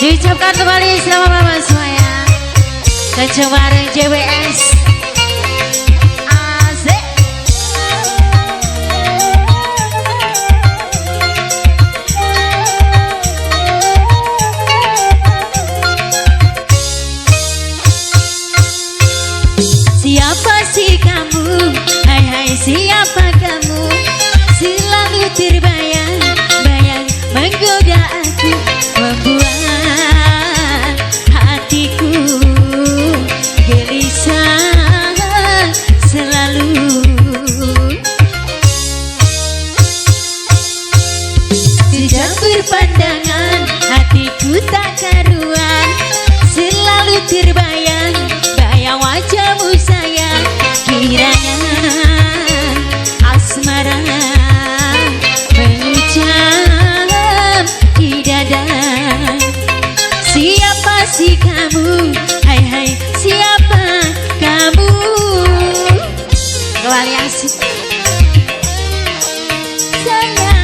Diucapkan kembali selamat malam semuanya. Kecemaran JWS. Asik. Siapa sih kamu? Hai hai siapa kamu? Selalu terbayang-bayang menggoda aku, membuat hatiku gelisah selalu. Sejak berpandangan hatiku tak karuan, selalu terbayang-bayang wajahmu sayang. Kiranya asmara mengucap di dada. Siapa sih kamu? Hai hai siapa kamu? Kembali asik sayang.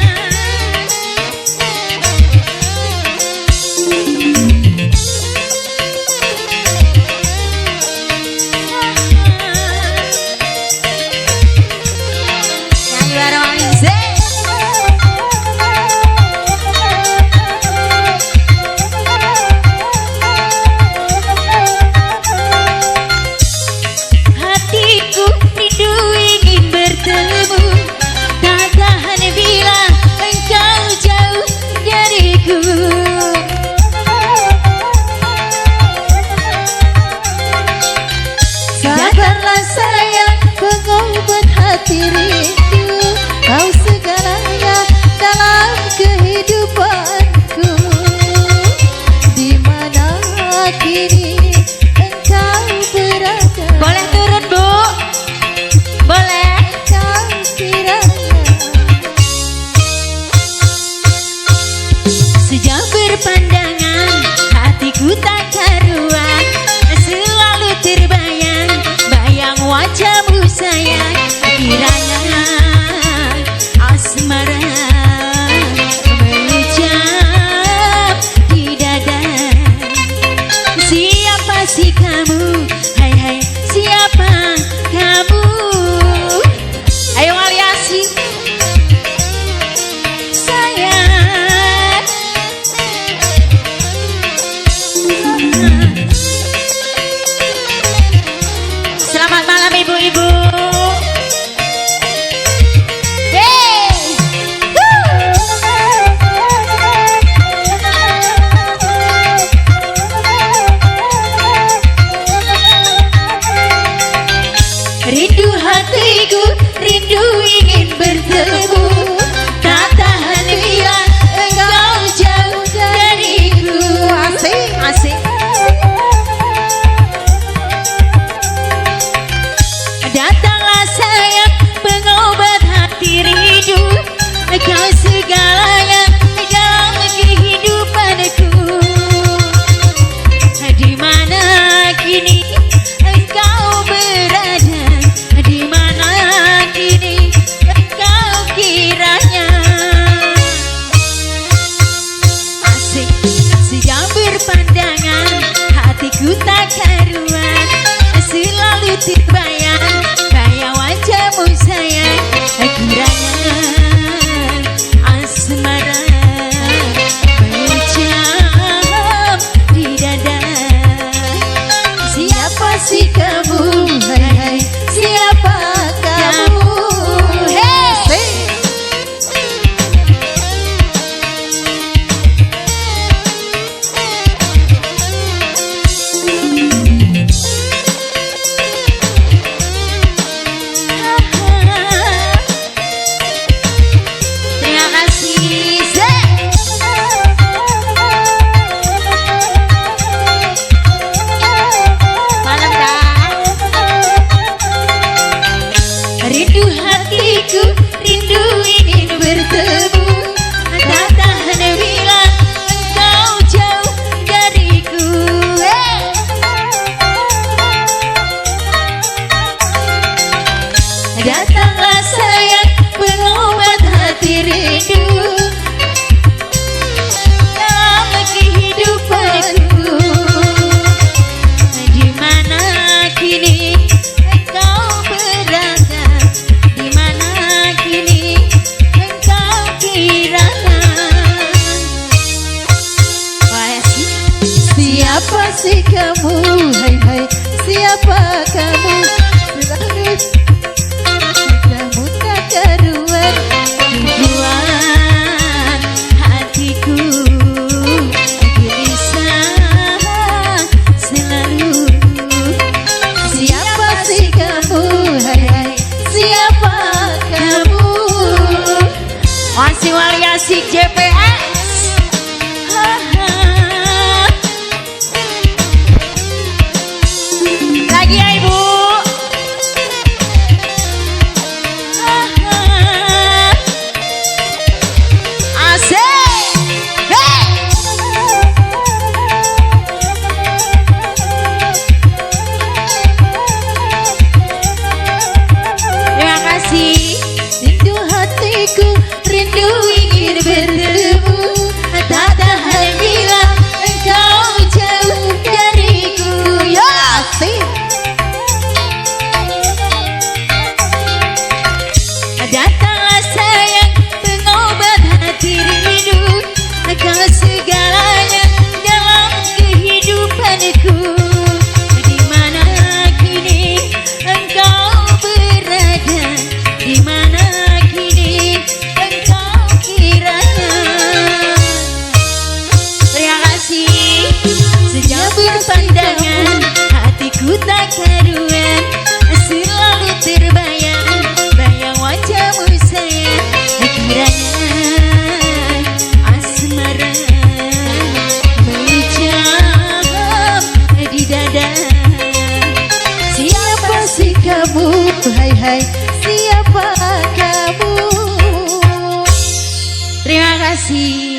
Kau segalanya dalam kehidupanku. Di mana kini engkau berada? Di mana kini engkau kiranya? Terima kasih. Sejak berpandangan hatiku tak karuan, selalu terbayang bayang wajahmu sayang. Kiranya asmara mencap di dada. Siapa sih kamu? Hai hai, siapa kamu? Terima kasih.